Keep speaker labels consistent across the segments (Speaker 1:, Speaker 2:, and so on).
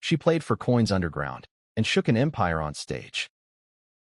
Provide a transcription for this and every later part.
Speaker 1: She played for coins underground and shook an empire on stage.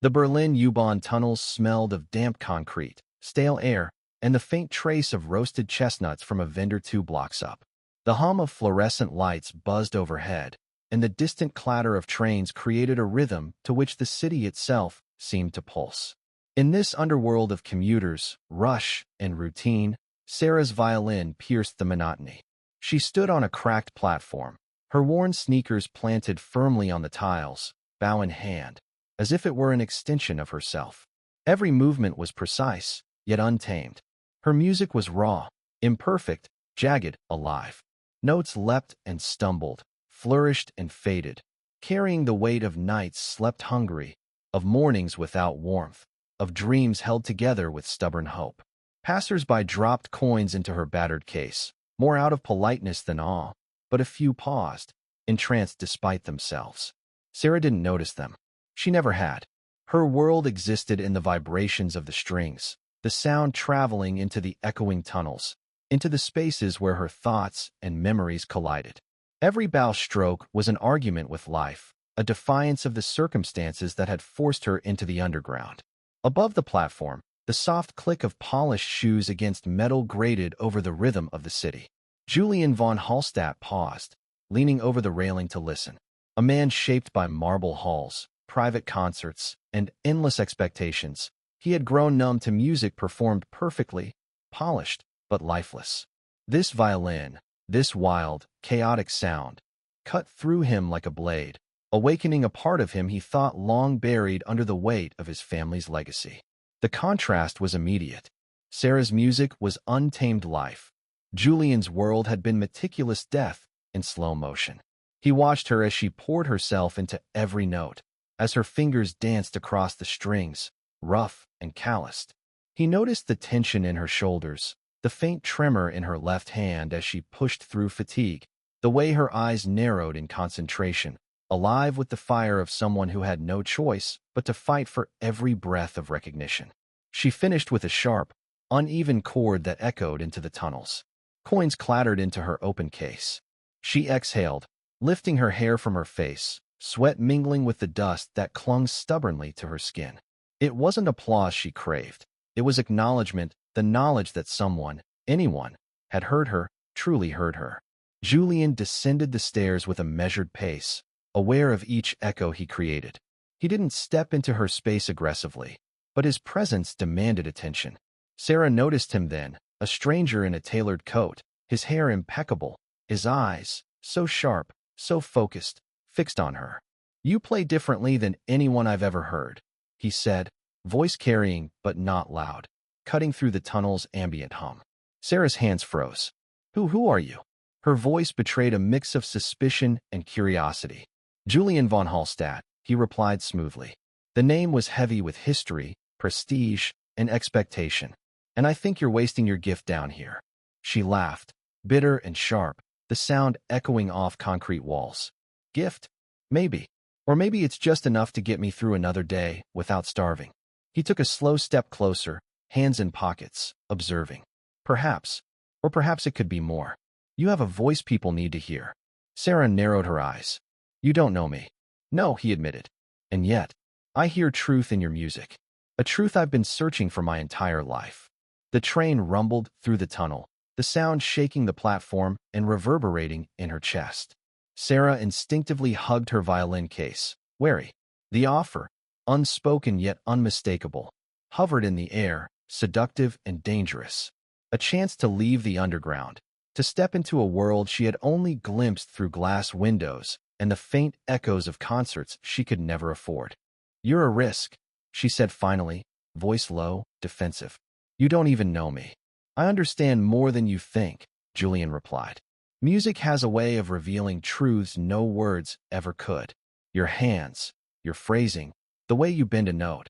Speaker 1: The Berlin U-Bahn tunnels smelled of damp concrete, stale air, and the faint trace of roasted chestnuts from a vendor 2 blocks up. The hum of fluorescent lights buzzed overhead, and the distant clatter of trains created a rhythm to which the city itself seemed to pulse. In this underworld of commuters, rush, and routine, Sarah's violin pierced the monotony. She stood on a cracked platform, her worn sneakers planted firmly on the tiles, bow in hand, as if it were an extension of herself. Every movement was precise, yet untamed. Her music was raw, imperfect, jagged, alive. Notes leapt and stumbled, flourished and faded, carrying the weight of nights slept hungry, of mornings without warmth, of dreams held together with stubborn hope. Passers-by dropped coins into her battered case, more out of politeness than awe, but a few paused, entranced despite themselves. Sarah didn't notice them. She never had. Her world existed in the vibrations of the strings, the sound traveling into the echoing tunnels, into the spaces where her thoughts and memories collided. Every bow stroke was an argument with life, a defiance of the circumstances that had forced her into the underground. Above the platform, the soft click of polished shoes against metal grated over the rhythm of the city. Julian von Hallstatt paused, leaning over the railing to listen. A man shaped by marble halls, private concerts, and endless expectations, he had grown numb to music performed perfectly, polished, but lifeless. This violin, this wild, chaotic sound, cut through him like a blade, awakening a part of him he thought long buried under the weight of his family's legacy. The contrast was immediate. Sarah's music was untamed life. Julian's world had been meticulous death in slow motion. He watched her as she poured herself into every note, as her fingers danced across the strings, rough and calloused. He noticed the tension in her shoulders, the faint tremor in her left hand as she pushed through fatigue, the way her eyes narrowed in concentration, alive with the fire of someone who had no choice but to fight for every breath of recognition. She finished with a sharp, uneven chord that echoed into the tunnels. Coins clattered into her open case. She exhaled, lifting her hair from her face, sweat mingling with the dust that clung stubbornly to her skin. It wasn't applause she craved. It was acknowledgement, the knowledge that someone, anyone, had heard her, truly heard her. Julian descended the stairs with a measured pace, aware of each echo he created. He didn't step into her space aggressively, but his presence demanded attention. Sarah noticed him then, a stranger in a tailored coat, his hair impeccable, his eyes, so sharp, so focused, fixed on her. "You play differently than anyone I've ever heard," he said, voice carrying but not loud, cutting through the tunnel's ambient hum. Sarah's hands froze. Who are you?" Her voice betrayed a mix of suspicion and curiosity. "Julian von Hallstatt," he replied smoothly. The name was heavy with history, prestige, and expectation. "And I think you're wasting your gift down here." She laughed, bitter and sharp, the sound echoing off concrete walls. "Gift? Maybe. Or maybe it's just enough to get me through another day without starving." He took a slow step closer, hands in pockets, observing. "Perhaps. Or perhaps it could be more. You have a voice people need to hear." Sarah narrowed her eyes. "You don't know me." "No," he admitted. "And yet, I hear truth in your music. A truth I've been searching for my entire life." The train rumbled through the tunnel, the sound shaking the platform and reverberating in her chest. Sarah instinctively hugged her violin case, wary. The offer, unspoken yet unmistakable, hovered in the air, seductive and dangerous. A chance to leave the underground, to step into a world she had only glimpsed through glass windows and the faint echoes of concerts she could never afford. "You're a risk," she said finally, voice low, defensive. "You don't even know me." "I understand more than you think," Julian replied. "Music has a way of revealing truths no words ever could. Your hands, your phrasing, the way you bend a note.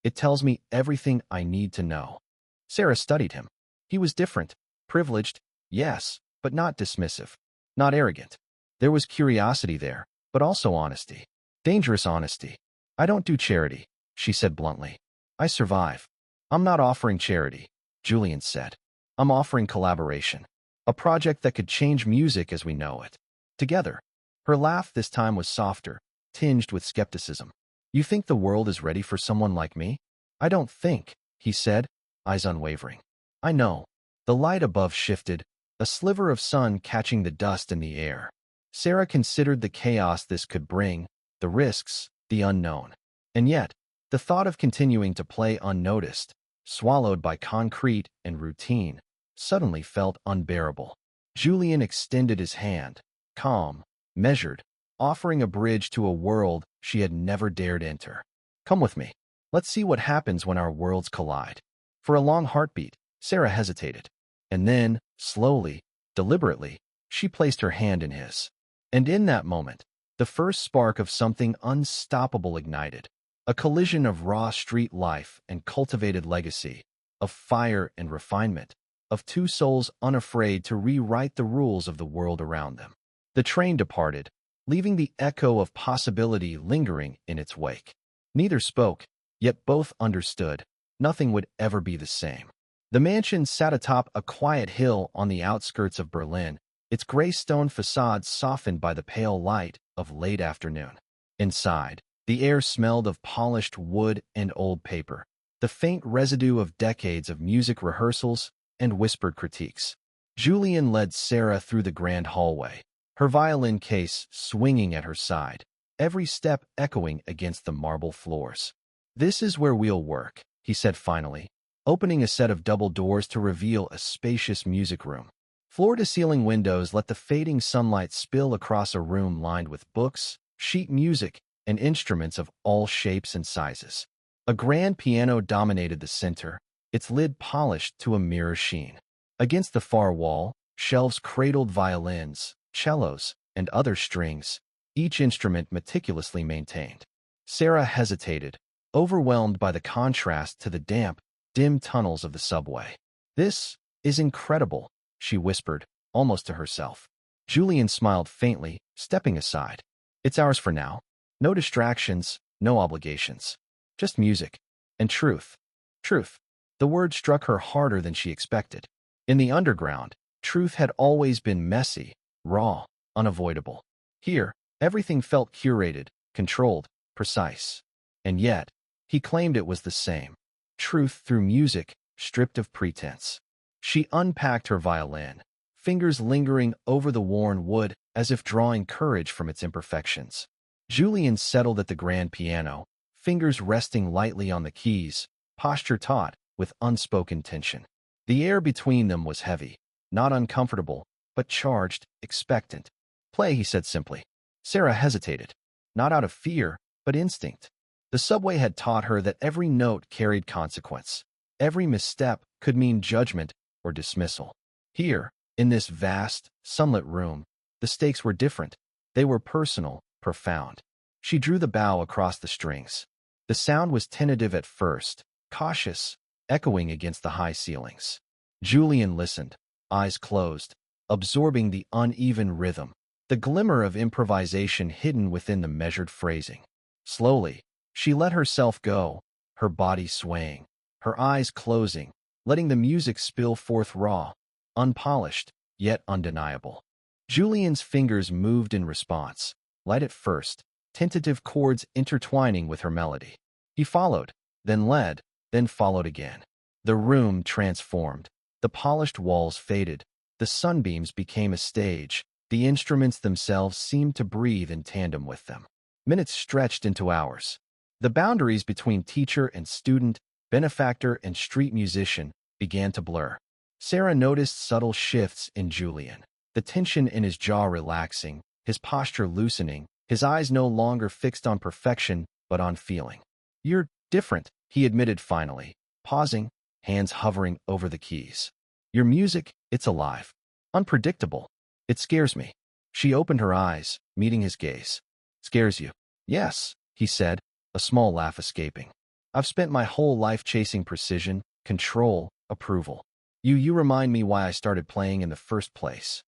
Speaker 1: It tells me everything I need to know." Sarah studied him. He was different, privileged, yes, but not dismissive, not arrogant. There was curiosity there, but also honesty. Dangerous honesty. "I don't do charity," she said bluntly. "I survive." "I'm not offering charity," Julian said. "I'm offering collaboration. A project that could change music as we know it. Together." Her laugh this time was softer, tinged with skepticism. You think the world is ready for someone like me? I don't think, he said, eyes unwavering. I know. The light above shifted, a sliver of sun catching the dust in the air. Sarah considered the chaos this could bring, the risks, the unknown. And yet, the thought of continuing to play unnoticed, swallowed by concrete and routine, suddenly felt unbearable. Julian extended his hand, calm, measured, offering a bridge to a world she had never dared enter. Come with me. Let's see what happens when our worlds collide. For a long heartbeat, Sarah hesitated. And then, slowly, deliberately, she placed her hand in his. And in that moment, the first spark of something unstoppable ignited. A collision of raw street life and cultivated legacy, of fire and refinement, of two souls unafraid to rewrite the rules of the world around them. The train departed, leaving the echo of possibility lingering in its wake. Neither spoke, yet both understood. Nothing would ever be the same. The mansion sat atop a quiet hill on the outskirts of Berlin, its gray stone facade softened by the pale light of late afternoon. Inside, the air smelled of polished wood and old paper, the faint residue of decades of music rehearsals and whispered critiques. Julian led Sarah through the grand hallway, her violin case swinging at her side, every step echoing against the marble floors. This is where we'll work, he said finally, opening a set of double doors to reveal a spacious music room. Floor-to-ceiling windows let the fading sunlight spill across a room lined with books, sheet music, and instruments of all shapes and sizes. A grand piano dominated the center, its lid polished to a mirror sheen. Against the far wall, shelves cradled violins, cellos, and other strings, each instrument meticulously maintained. Sarah hesitated, overwhelmed by the contrast to the damp, dim tunnels of the subway. This is incredible, she whispered, almost to herself. Julian smiled faintly, stepping aside. It's ours for now. No distractions, no obligations. Just music. And truth. Truth. The word struck her harder than she expected. In the underground, truth had always been messy, raw, unavoidable. Here, everything felt curated, controlled, precise. And yet, he claimed it was the same. Truth through music, stripped of pretense. She unpacked her violin, fingers lingering over the worn wood as if drawing courage from its imperfections. Julian settled at the grand piano, fingers resting lightly on the keys, posture taut with unspoken tension. The air between them was heavy, not uncomfortable, but charged, expectant. Play, he said simply. Sarah hesitated, not out of fear, but instinct. The subway had taught her that every note carried consequence. Every misstep could mean judgment or dismissal. Here, in this vast, sunlit room, the stakes were different. They were personal, profound. She drew the bow across the strings. The sound was tentative at first, cautious, echoing against the high ceilings. Julian listened, eyes closed, absorbing the uneven rhythm, the glimmer of improvisation hidden within the measured phrasing. Slowly, she let herself go, her body swaying, her eyes closing, letting the music spill forth raw, unpolished, yet undeniable. Julian's fingers moved in response, light at first, tentative chords intertwining with her melody. He followed, then led, then followed again. The room transformed. The polished walls faded. The sunbeams became a stage. The instruments themselves seemed to breathe in tandem with them. Minutes stretched into hours. The boundaries between teacher and student, benefactor and street musician began to blur. Sarah noticed subtle shifts in Julian, the tension in his jaw relaxing, his posture loosening, his eyes no longer fixed on perfection but on feeling. You're different, he admitted finally, pausing, hands hovering over the keys. Your music, it's alive. Unpredictable. It scares me. She opened her eyes, meeting his gaze. Scares you? Yes, he said, a small laugh escaping. I've spent my whole life chasing precision, control, approval. You remind me why I started playing in the first place.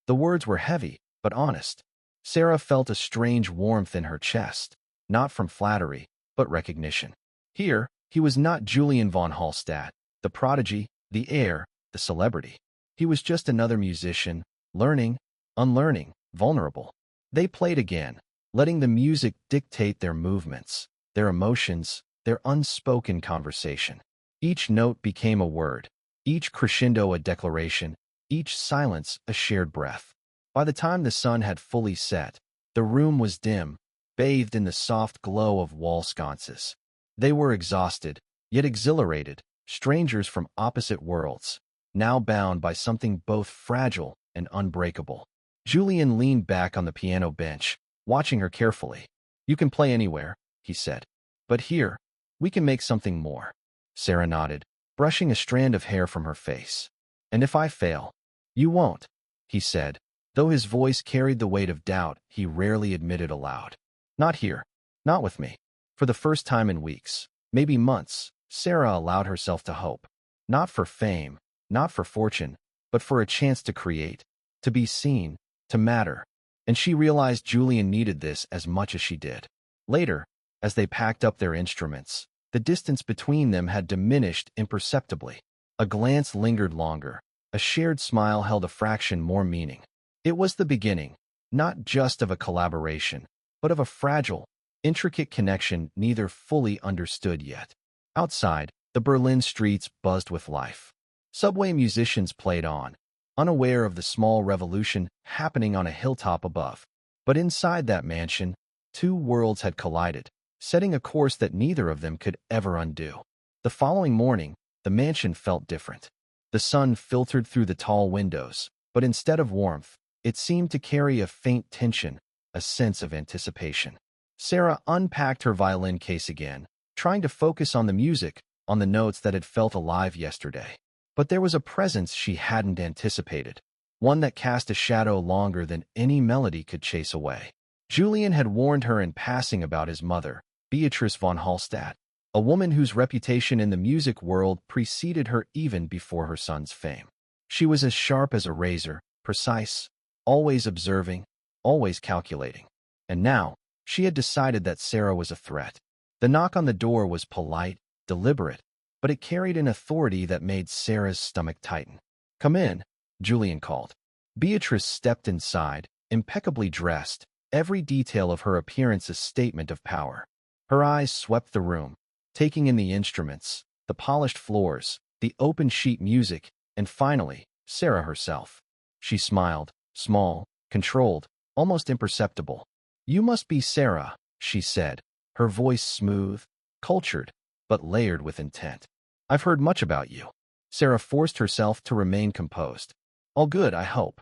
Speaker 1: The words were heavy, but honest. Sarah felt a strange warmth in her chest, not from flattery, but recognition. Here, he was not Julian von Hallstatt, the prodigy, the heir, the celebrity. He was just another musician, learning, unlearning, vulnerable. They played again, letting the music dictate their movements, their emotions, their unspoken conversation. Each note became a word, each crescendo a declaration, each silence a shared breath. By the time the sun had fully set, the room was dim, bathed in the soft glow of wall sconces. They were exhausted, yet exhilarated, strangers from opposite worlds, now bound by something both fragile and unbreakable. Julian leaned back on the piano bench, watching her carefully. "You can play anywhere," he said. "But here, we can make something more." Sarah nodded, brushing a strand of hair from her face. "And if I fail?" "You won't," he said, though his voice carried the weight of doubt he rarely admitted aloud. "Not here. Not with me." For the first time in weeks, maybe months, Sarah allowed herself to hope. Not for fame, not for fortune, but for a chance to create, to be seen, to matter. And she realized Julian needed this as much as she did. Later, as they packed up their instruments, the distance between them had diminished imperceptibly. A glance lingered longer. A shared smile held a fraction more meaning. It was the beginning, not just of a collaboration, but of a fragile, intricate connection neither fully understood yet. Outside, the Berlin streets buzzed with life. Subway musicians played on, unaware of the small revolution happening on a hilltop above. But inside that mansion, two worlds had collided, setting a course that neither of them could ever undo. The following morning, the mansion felt different. The sun filtered through the tall windows, but instead of warmth, it seemed to carry a faint tension, a sense of anticipation. Sarah unpacked her violin case again, trying to focus on the music, on the notes that had felt alive yesterday. But there was a presence she hadn't anticipated, one that cast a shadow longer than any melody could chase away. Julian had warned her in passing about his mother, Beatrice von Hallstatt, a woman whose reputation in the music world preceded her even before her son's fame. She was as sharp as a razor, precise, always observing, always calculating. And now, she had decided that Sarah was a threat. The knock on the door was polite, deliberate, but it carried an authority that made Sarah's stomach tighten. "Come in," Julian called. Beatrice stepped inside, impeccably dressed, every detail of her appearance a statement of power. Her eyes swept the room, taking in the instruments, the polished floors, the open sheet music, and finally, Sarah herself. She smiled, small, controlled, almost imperceptible. "You must be Sarah," she said, her voice smooth, cultured, but layered with intent. "I've heard much about you." Sarah forced herself to remain composed. "All good, I hope."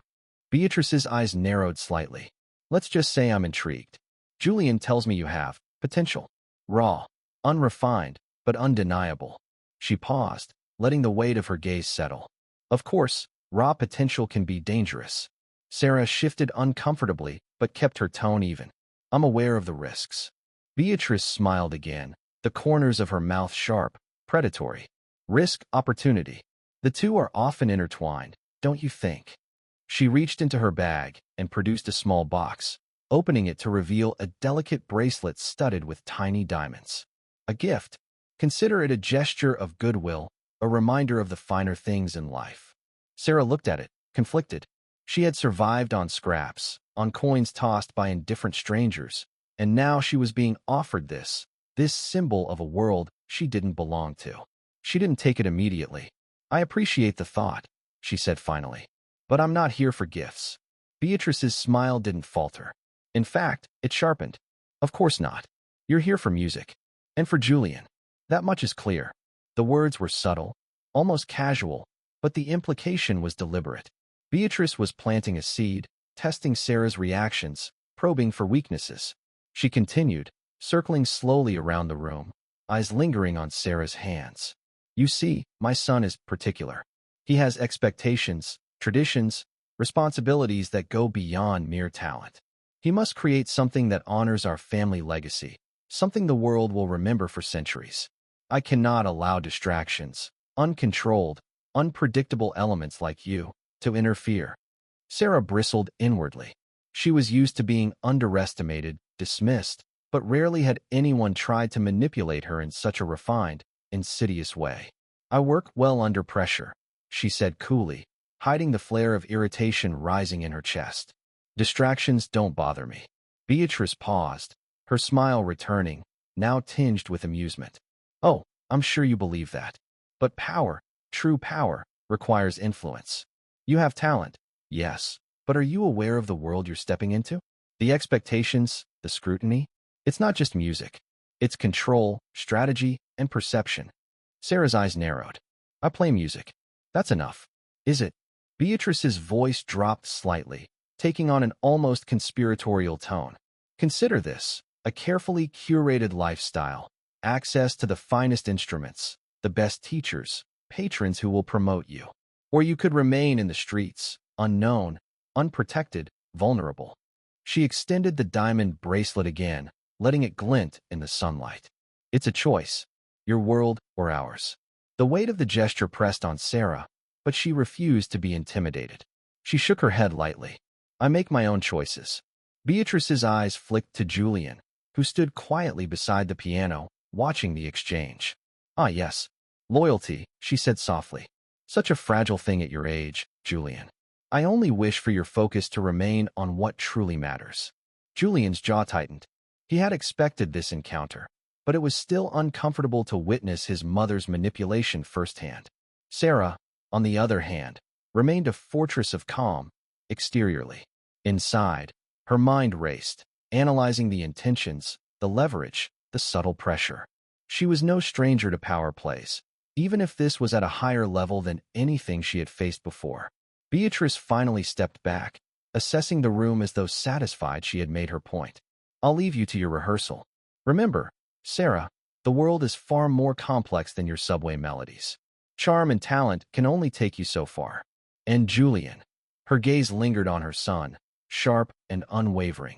Speaker 1: Beatrice's eyes narrowed slightly. "Let's just say I'm intrigued. Julian tells me you have potential. Raw, unrefined, but undeniable." She paused, letting the weight of her gaze settle. "Of course, raw potential can be dangerous." Sarah shifted uncomfortably, but kept her tone even. "I'm aware of the risks." Beatrice smiled again, the corners of her mouth sharp, predatory. "Risk, opportunity. The two are often intertwined, don't you think?" She reached into her bag and produced a small box, opening it to reveal a delicate bracelet studded with tiny diamonds. "A gift. Consider it a gesture of goodwill, a reminder of the finer things in life." Sarah looked at it, conflicted. She had survived on scraps, on coins tossed by indifferent strangers, and now she was being offered this symbol of a world she didn't belong to. She didn't take it immediately. "I appreciate the thought," she said finally, "but I'm not here for gifts." Beatrice's smile didn't falter. In fact, it sharpened. "Of course not. You're here for music. And for Julian. That much is clear." The words were subtle, almost casual, but the implication was deliberate. Beatrice was planting a seed, testing Sarah's reactions, probing for weaknesses. She continued, circling slowly around the room, eyes lingering on Sarah's hands. "You see, my son is particular. He has expectations, traditions, responsibilities that go beyond mere talent. He must create something that honors our family legacy, something the world will remember for centuries. I cannot allow distractions, uncontrolled, unpredictable elements like you, to interfere." Sarah bristled inwardly. She was used to being underestimated, dismissed, but rarely had anyone tried to manipulate her in such a refined, insidious way. "I work well under pressure," she said coolly, hiding the flare of irritation rising in her chest. Distractions don't bother me. Beatrice paused, her smile returning, now tinged with amusement. Oh, I'm sure you believe that. But power, true power, requires influence. You have talent, yes, but are you aware of the world you're stepping into? The expectations, the scrutiny? It's not just music. It's control, strategy, and perception. Sarah's eyes narrowed. I play music. That's enough. Is it? Beatrice's voice dropped slightly, taking on an almost conspiratorial tone. Consider this, a carefully curated lifestyle, access to the finest instruments, the best teachers, patrons who will promote you. Or you could remain in the streets, unknown, unprotected, vulnerable. She extended the diamond bracelet again, letting it glint in the sunlight. It's a choice, your world or ours. The weight of the gesture pressed on Sarah, but she refused to be intimidated. She shook her head lightly. I make my own choices. Beatrice's eyes flicked to Julian, who stood quietly beside the piano, watching the exchange. Ah, yes. Loyalty, she said softly. Such a fragile thing at your age, Julian. I only wish for your focus to remain on what truly matters. Julian's jaw tightened. He had expected this encounter, but it was still uncomfortable to witness his mother's manipulation firsthand. Sarah, on the other hand, remained a fortress of calm, exteriorly. Inside, her mind raced, analyzing the intentions, the leverage, the subtle pressure. She was no stranger to power plays, even if this was at a higher level than anything she had faced before. Beatrice finally stepped back, assessing the room as though satisfied she had made her point. I'll leave you to your rehearsal. Remember, Sarah, the world is far more complex than your subway melodies. Charm and talent can only take you so far. And Julian, her gaze lingered on her son, sharp and unwavering.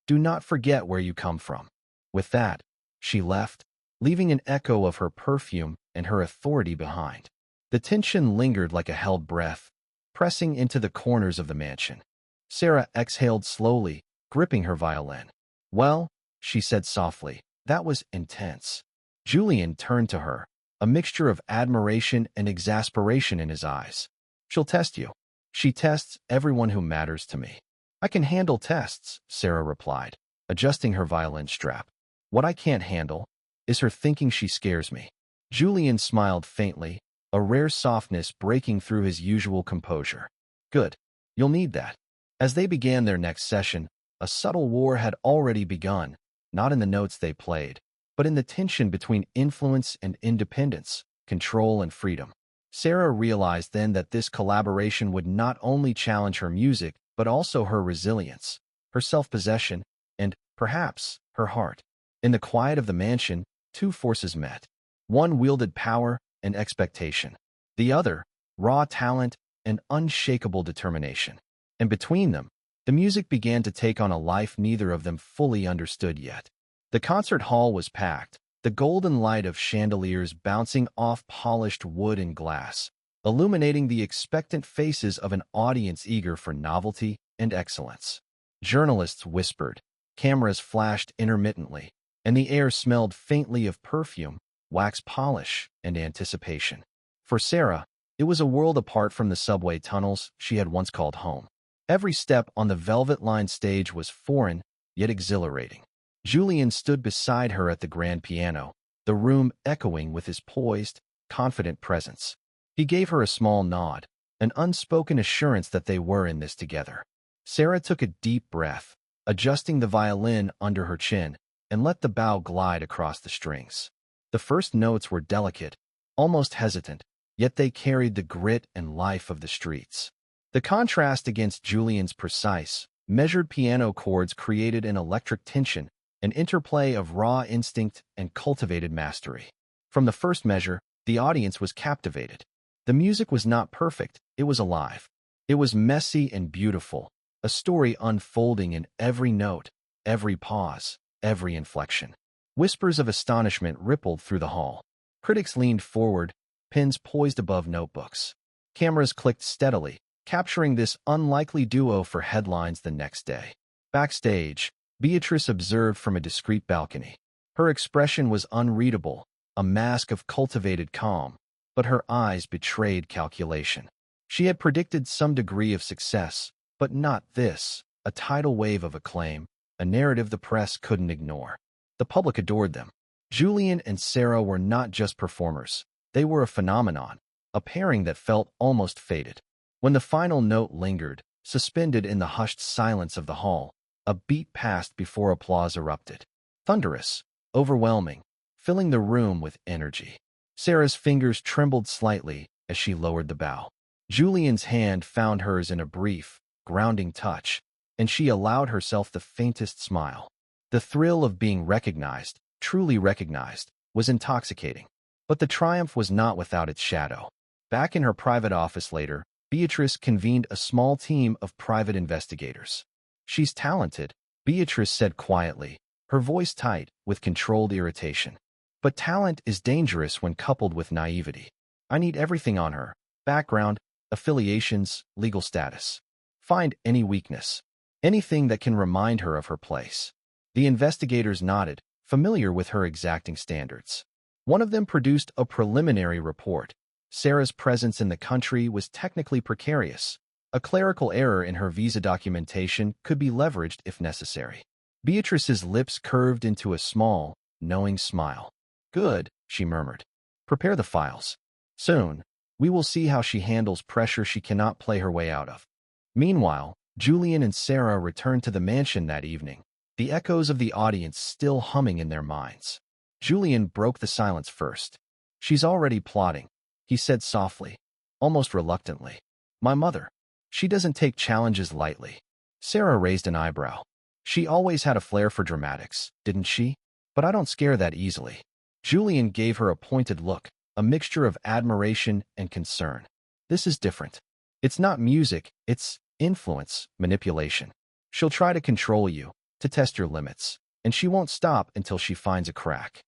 Speaker 1: Do not forget where you come from. With that, she left, leaving an echo of her perfume and her authority behind. The tension lingered like a held breath, pressing into the corners of the mansion. Sarah exhaled slowly, gripping her violin. Well, she said softly, that was intense. Julian turned to her, a mixture of admiration and exasperation in his eyes. She'll test you. She tests everyone who matters to me. I can handle tests, Sarah replied, adjusting her violin strap. What I can't handle is her thinking she scares me. Julian smiled faintly, a rare softness breaking through his usual composure. Good. You'll need that. As they began their next session, a subtle war had already begun, not in the notes they played, but in the tension between influence and independence, control and freedom. Sarah realized then that this collaboration would not only challenge her music, but also her resilience, her self-possession, and, perhaps, her heart. In the quiet of the mansion, two forces met. One wielded power and expectation. The other, raw talent and unshakable determination. And between them, the music began to take on a life neither of them fully understood yet. The concert hall was packed, the golden light of chandeliers bouncing off polished wood and glass, illuminating the expectant faces of an audience eager for novelty and excellence. Journalists whispered, cameras flashed intermittently, and the air smelled faintly of perfume, wax polish, and anticipation. For Sarah, it was a world apart from the subway tunnels she had once called home. Every step on the velvet-lined stage was foreign, yet exhilarating. Julian stood beside her at the grand piano, the room echoing with his poised, confident presence. He gave her a small nod, an unspoken assurance that they were in this together. Sarah took a deep breath, adjusting the violin under her chin, and let the bow glide across the strings. The first notes were delicate, almost hesitant, yet they carried the grit and life of the streets. The contrast against Julian's precise, measured piano chords created an electric tension, an interplay of raw instinct and cultivated mastery. From the first measure, the audience was captivated. The music was not perfect, it was alive. It was messy and beautiful, a story unfolding in every note, every pause, every inflection. Whispers of astonishment rippled through the hall. Critics leaned forward, pens poised above notebooks. Cameras clicked steadily, capturing this unlikely duo for headlines the next day. Backstage, Beatrice observed from a discreet balcony. Her expression was unreadable, a mask of cultivated calm, but her eyes betrayed calculation. She had predicted some degree of success, but not this, a tidal wave of acclaim, a narrative the press couldn't ignore. The public adored them. Julian and Sarah were not just performers. They were a phenomenon, a pairing that felt almost fated. When the final note lingered, suspended in the hushed silence of the hall, a beat passed before applause erupted. Thunderous, overwhelming, filling the room with energy. Sarah's fingers trembled slightly as she lowered the bow. Julian's hand found hers in a brief, grounding touch, and she allowed herself the faintest smile. The thrill of being recognized, truly recognized, was intoxicating. But the triumph was not without its shadow. Back in her private office later, Beatrice convened a small team of private investigators. "She's talented," Beatrice said quietly, her voice tight with controlled irritation. "But talent is dangerous when coupled with naivety. I need everything on her: background, affiliations, legal status. Find any weakness, anything that can remind her of her place." The investigators nodded, familiar with her exacting standards. One of them produced a preliminary report. Sarah's presence in the country was technically precarious. A clerical error in her visa documentation could be leveraged if necessary. Beatrice's lips curved into a small, knowing smile. "Good," she murmured. "Prepare the files. Soon, we will see how she handles pressure she cannot play her way out of." Meanwhile, Julian and Sarah returned to the mansion that evening, the echoes of the audience still humming in their minds. Julian broke the silence first. "She's already plotting," he said softly, almost reluctantly. "My mother. She doesn't take challenges lightly." Sarah raised an eyebrow. "She always had a flair for dramatics, didn't she? But I don't scare that easily." Julian gave her a pointed look, a mixture of admiration and concern. "This is different. It's not music, it's influence, manipulation. She'll try to control you, to test your limits, and she won't stop until she finds a crack."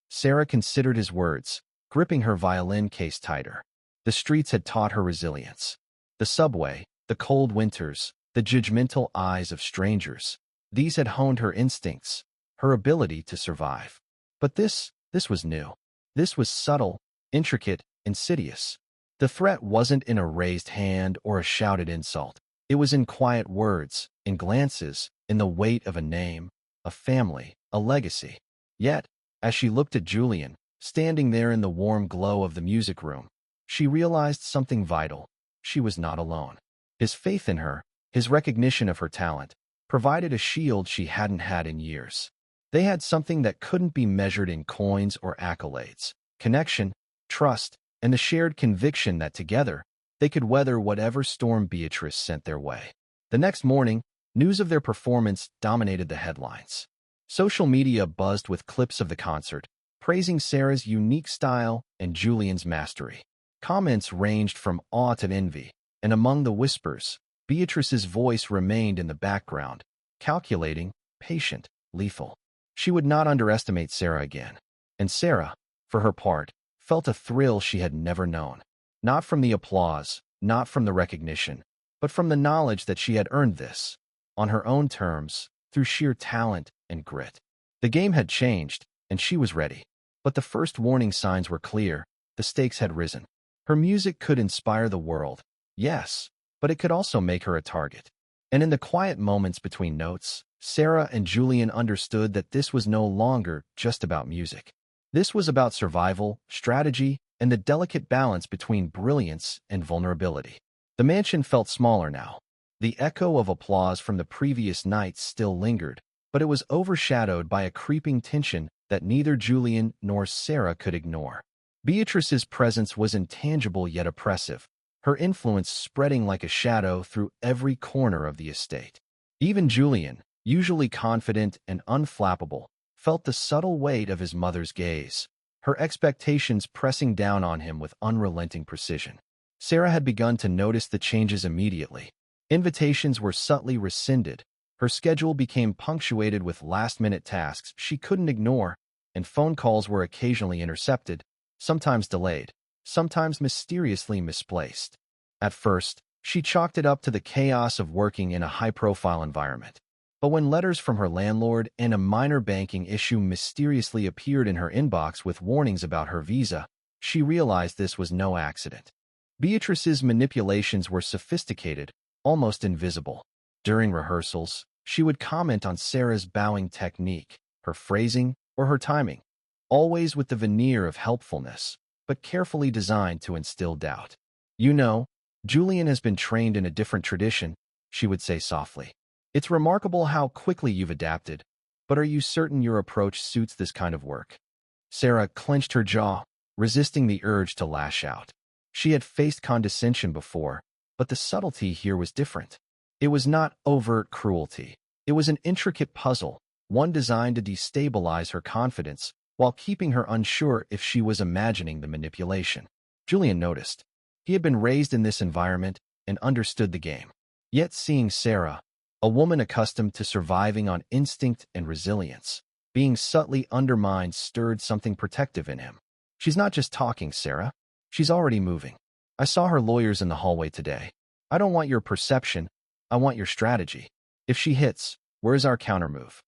Speaker 1: Sarah considered his words, gripping her violin case tighter. The streets had taught her resilience. The subway, the cold winters, the judgmental eyes of strangers, these had honed her instincts, her ability to survive. But this was new. This was subtle, intricate, insidious. The threat wasn't in a raised hand or a shouted insult. It was in quiet words, in glances, in the weight of a name, a family, a legacy. Yet, as she looked at Julian, standing there in the warm glow of the music room, she realized something vital. She was not alone. His faith in her, his recognition of her talent, provided a shield she hadn't had in years. They had something that couldn't be measured in coins or accolades: connection, trust, and the shared conviction that together, they could weather whatever storm Beatrice sent their way. The next morning, news of their performance dominated the headlines. Social media buzzed with clips of the concert, praising Sarah's unique style and Julian's mastery. Comments ranged from awe to envy, and among the whispers, Beatrice's voice remained in the background, calculating, patient, lethal. She would not underestimate Sarah again. And Sarah, for her part, felt a thrill she had never known. Not from the applause, not from the recognition, but from the knowledge that she had earned this, on her own terms, through sheer talent and grit. The game had changed, and she was ready. But the first warning signs were clear. The stakes had risen. Her music could inspire the world, yes, but it could also make her a target. And in the quiet moments between notes, Sarah and Julian understood that this was no longer just about music. This was about survival, strategy, and the delicate balance between brilliance and vulnerability. The mansion felt smaller now. The echo of applause from the previous nights still lingered, but it was overshadowed by a creeping tension that neither Julian nor Sarah could ignore. Beatrice's presence was intangible yet oppressive, her influence spreading like a shadow through every corner of the estate. Even Julian, usually confident and unflappable, felt the subtle weight of his mother's gaze, her expectations pressing down on him with unrelenting precision. Sarah had begun to notice the changes immediately. Invitations were subtly rescinded, her schedule became punctuated with last-minute tasks she couldn't ignore, and phone calls were occasionally intercepted, sometimes delayed, sometimes mysteriously misplaced. At first, she chalked it up to the chaos of working in a high-profile environment. But when letters from her landlord and a minor banking issue mysteriously appeared in her inbox with warnings about her visa, she realized this was no accident. Beatrice's manipulations were sophisticated, almost invisible. During rehearsals, she would comment on Sarah's bowing technique, her phrasing, or her timing, always with the veneer of helpfulness, but carefully designed to instill doubt. You know, Julian has been trained in a different tradition, she would say softly. It's remarkable how quickly you've adapted, but are you certain your approach suits this kind of work? Sarah clenched her jaw, resisting the urge to lash out. She had faced condescension before, but the subtlety here was different. It was not overt cruelty. It was an intricate puzzle, one designed to destabilize her confidence while keeping her unsure if she was imagining the manipulation. Julian noticed. He had been raised in this environment and understood the game. Yet seeing Sarah, a woman accustomed to surviving on instinct and resilience, being subtly undermined stirred something protective in him. She's not just talking, Sarah. She's already moving. I saw her lawyers in the hallway today. I don't want your perception. I want your strategy. If she hits, where's our countermove?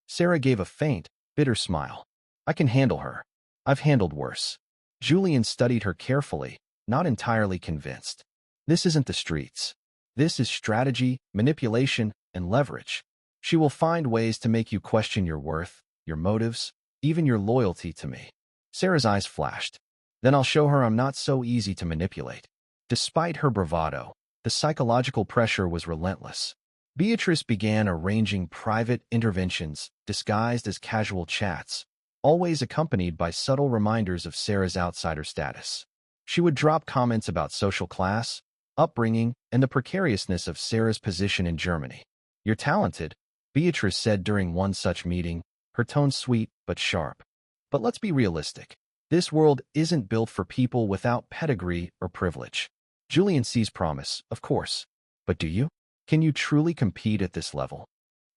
Speaker 1: Sarah gave a faint, bitter smile. I can handle her. I've handled worse. Julian studied her carefully, not entirely convinced. This isn't the streets. This is strategy, manipulation, and leverage. She will find ways to make you question your worth, your motives, even your loyalty to me. Sarah's eyes flashed. Then I'll show her I'm not so easy to manipulate. Despite her bravado, the psychological pressure was relentless. Beatrice began arranging private interventions disguised as casual chats, always accompanied by subtle reminders of Sarah's outsider status. She would drop comments about social class, upbringing, and the precariousness of Sarah's position in Germany. You're talented, Beatrice said during one such meeting, her tone sweet but sharp. But let's be realistic. This world isn't built for people without pedigree or privilege. Julian sees promise, of course. But do you? Can you truly compete at this level?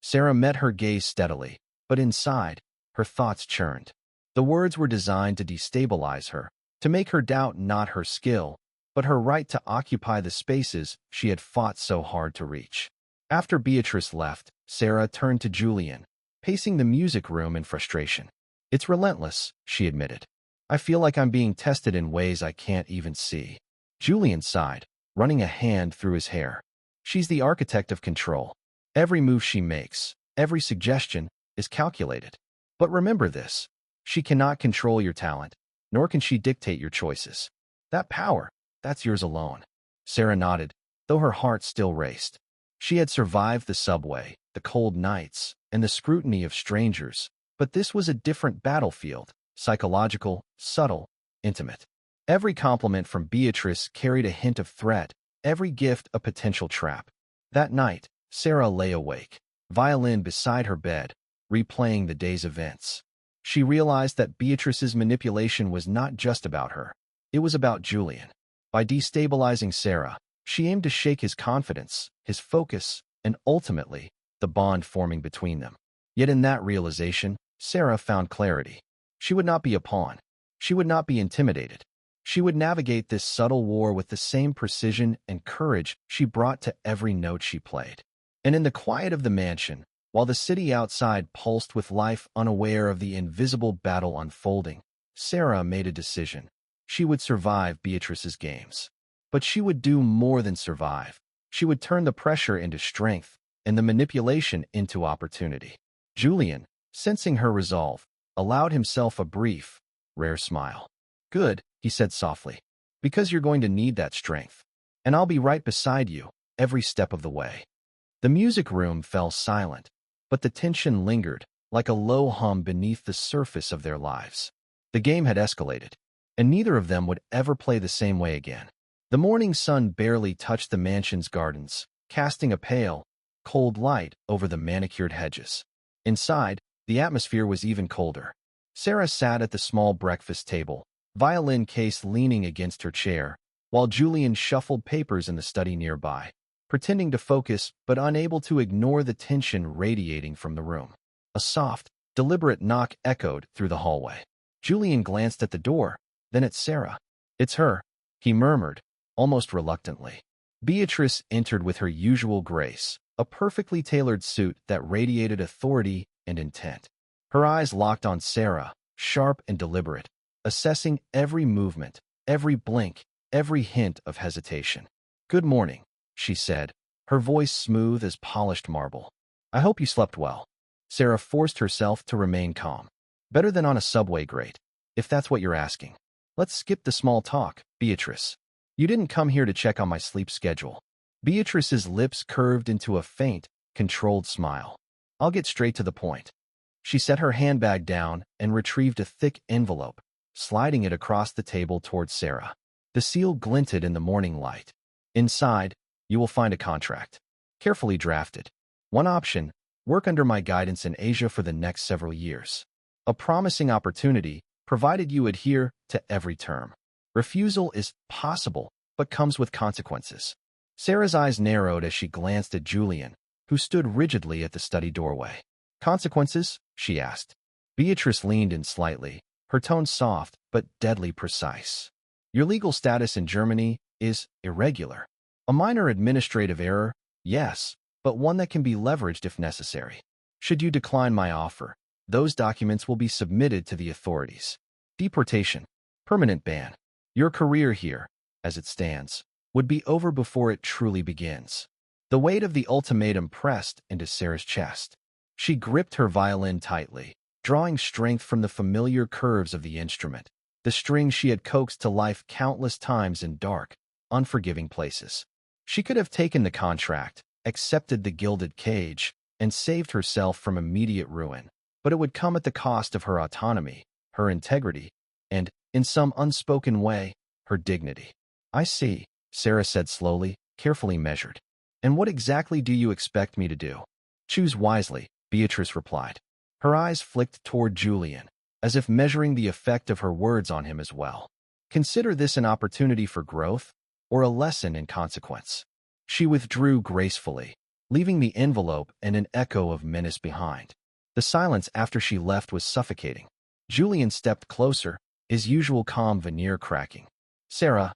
Speaker 1: Sarah met her gaze steadily, but inside, her thoughts churned. The words were designed to destabilize her, to make her doubt not her skill, but her right to occupy the spaces she had fought so hard to reach. After Beatrice left, Sarah turned to Julian, pacing the music room in frustration. It's relentless, she admitted. I feel like I'm being tested in ways I can't even see. Julian sighed, running a hand through his hair. She's the architect of control. Every move she makes, every suggestion, is calculated. But remember this, she cannot control your talent, nor can she dictate your choices. That power, that's yours alone. Sarah nodded, though her heart still raced. She had survived the subway, the cold nights, and the scrutiny of strangers, but this was a different battlefield, psychological, subtle, intimate. Every compliment from Beatrice carried a hint of threat, every gift a potential trap. That night, Sarah lay awake, violin beside her bed, replaying the day's events. She realized that Beatrice's manipulation was not just about her. It was about Julian. By destabilizing Sarah, she aimed to shake his confidence, his focus, and ultimately, the bond forming between them. Yet in that realization, Sarah found clarity. She would not be a pawn. She would not be intimidated. She would navigate this subtle war with the same precision and courage she brought to every note she played. And in the quiet of the mansion, while the city outside pulsed with life unaware of the invisible battle unfolding, Sarah made a decision. She would survive Beatrice's games. But she would do more than survive. She would turn the pressure into strength and the manipulation into opportunity. Julian, sensing her resolve, allowed himself a brief, rare smile. Good, he said softly, because you're going to need that strength. And I'll be right beside you, every step of the way. The music room fell silent, but the tension lingered, like a low hum beneath the surface of their lives. The game had escalated, and neither of them would ever play the same way again. The morning sun barely touched the mansion's gardens, casting a pale, cold light over the manicured hedges. Inside, the atmosphere was even colder. Sarah sat at the small breakfast table, violin case leaning against her chair, while Julian shuffled papers in the study nearby, pretending to focus but unable to ignore the tension radiating from the room. A soft, deliberate knock echoed through the hallway. Julian glanced at the door, then at Sarah. It's her, he murmured, almost reluctantly. Beatrice entered with her usual grace, a perfectly tailored suit that radiated authority and intent. Her eyes locked on Sarah, sharp and deliberate, assessing every movement, every blink, every hint of hesitation. Good morning, she said, her voice smooth as polished marble. I hope you slept well. Sarah forced herself to remain calm. Better than on a subway grate, if that's what you're asking. Let's skip the small talk, Beatrice. You didn't come here to check on my sleep schedule. Beatrice's lips curved into a faint, controlled smile. I'll get straight to the point. She set her handbag down and retrieved a thick envelope, sliding it across the table towards Sarah. The seal glinted in the morning light. Inside, you will find a contract. Carefully drafted. One option, work under my guidance in Asia for the next several years. A promising opportunity, provided you adhere to every term. Refusal is possible, but comes with consequences. Sarah's eyes narrowed as she glanced at Julian, who stood rigidly at the study doorway. Consequences? She asked. Beatrice leaned in slightly, her tone soft but deadly precise. Your legal status in Germany is irregular. A minor administrative error, yes, but one that can be leveraged if necessary. Should you decline my offer, those documents will be submitted to the authorities. Deportation. Permanent ban. Your career here, as it stands, would be over before it truly begins. The weight of the ultimatum pressed into Sarah's chest. She gripped her violin tightly, drawing strength from the familiar curves of the instrument, the strings she had coaxed to life countless times in dark, unforgiving places. She could have taken the contract, accepted the gilded cage, and saved herself from immediate ruin, but it would come at the cost of her autonomy, her integrity, and, in some unspoken way, her dignity. I see, Sarah said slowly, carefully measured. And what exactly do you expect me to do? Choose wisely, Beatrice replied. Her eyes flicked toward Julian, as if measuring the effect of her words on him as well. Consider this an opportunity for growth, or a lesson in consequence. She withdrew gracefully, leaving the envelope and an echo of menace behind. The silence after she left was suffocating. Julian stepped closer, his usual calm veneer cracking. Sarah,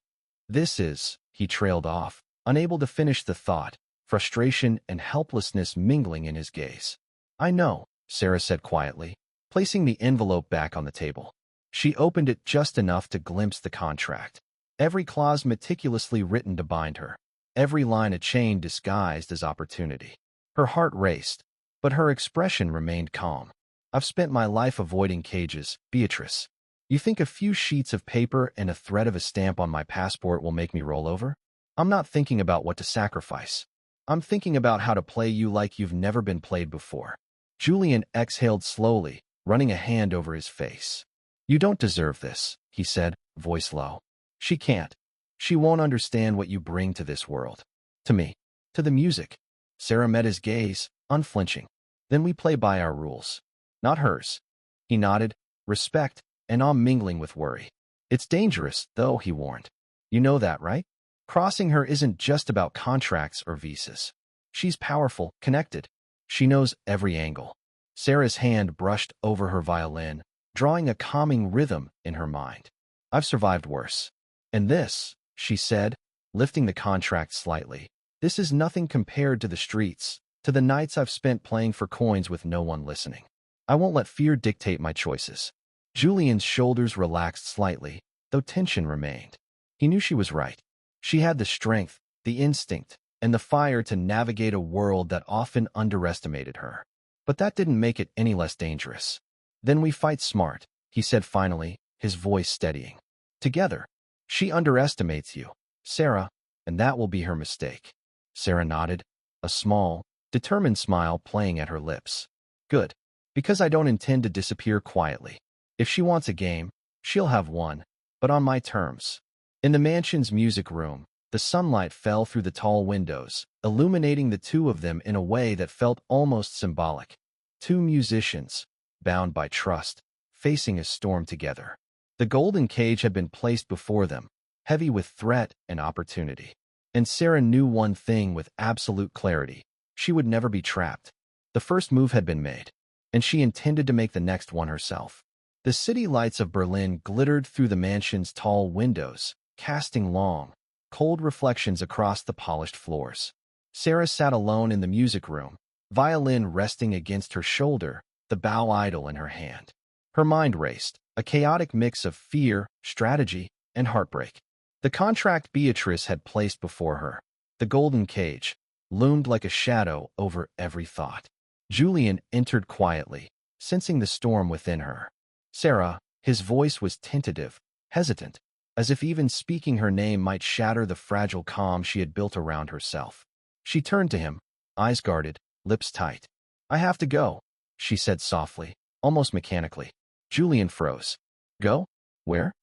Speaker 1: this is, he trailed off, unable to finish the thought, frustration and helplessness mingling in his gaze. I know, Sarah said quietly, placing the envelope back on the table. She opened it just enough to glimpse the contract. Every clause meticulously written to bind her. Every line a chain disguised as opportunity. Her heart raced, but her expression remained calm. I've spent my life avoiding cages, Beatrice. You think a few sheets of paper and a thread of a stamp on my passport will make me roll over? I'm not thinking about what to sacrifice. I'm thinking about how to play you like you've never been played before. Julian exhaled slowly, running a hand over his face. You don't deserve this, he said, voice low. She can't. She won't understand what you bring to this world. To me. To the music. Sarah met his gaze, unflinching. Then we play by our rules. Not hers. He nodded, respect, and awe mingling with worry. It's dangerous, though, he warned. You know that, right? Crossing her isn't just about contracts or visas. She's powerful, connected. She knows every angle. Sarah's hand brushed over her violin, drawing a calming rhythm in her mind. I've survived worse. And this, she said, lifting the contract slightly, this is nothing compared to the streets, to the nights I've spent playing for coins with no one listening. I won't let fear dictate my choices. Julian's shoulders relaxed slightly, though tension remained. He knew she was right. She had the strength, the instinct, and the fire to navigate a world that often underestimated her. But that didn't make it any less dangerous. Then we fight smart, he said finally, his voice steadying. Together. She underestimates you, Sarah, and that will be her mistake. Sarah nodded, a small, determined smile playing at her lips. Good. Because I don't intend to disappear quietly. If she wants a game, she'll have one, but on my terms. In the mansion's music room, the sunlight fell through the tall windows, illuminating the two of them in a way that felt almost symbolic. Two musicians, bound by trust, facing a storm together. The golden cage had been placed before them, heavy with threat and opportunity. And Sarah knew one thing with absolute clarity. She would never be trapped. The first move had been made, and she intended to make the next one herself. The city lights of Berlin glittered through the mansion's tall windows, casting long, cold reflections across the polished floors. Sarah sat alone in the music room, violin resting against her shoulder, the bow idle in her hand. Her mind raced, a chaotic mix of fear, strategy, and heartbreak. The contract Beatrice had placed before her, the golden cage, loomed like a shadow over every thought. Julian entered quietly, sensing the storm within her. Sarah, his voice was tentative, hesitant, as if even speaking her name might shatter the fragile calm she had built around herself. She turned to him, eyes guarded, lips tight. "I have to go," she said softly, almost mechanically. Julian froze. "Go? Where?"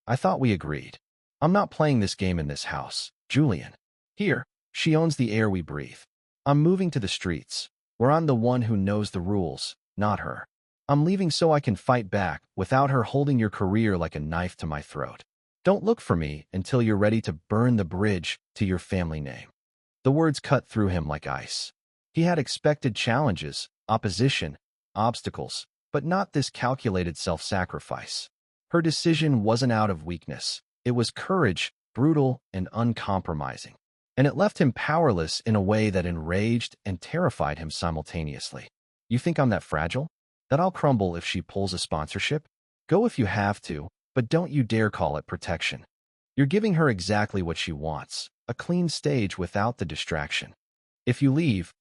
Speaker 1: I thought we agreed. "I'm not playing this game in this house, Julian. Here, she owns the air we breathe. I'm moving to the streets, where I'm the one who knows the rules, not her. I'm leaving so I can fight back without her holding your career like a knife to my throat. Don't look for me until you're ready to burn the bridge to your family name." The words cut through him like ice. He had expected challenges, opposition, obstacles, but not this calculated self-sacrifice. Her decision wasn't out of weakness. It was courage, brutal and uncompromising. And it left him powerless in a way that enraged and terrified him simultaneously. "You think I'm that fragile? That I'll crumble if she pulls a sponsorship? Go if you have to, but don't you dare call it protection. You're giving her exactly what she wants, a clean stage without the distraction. If you leave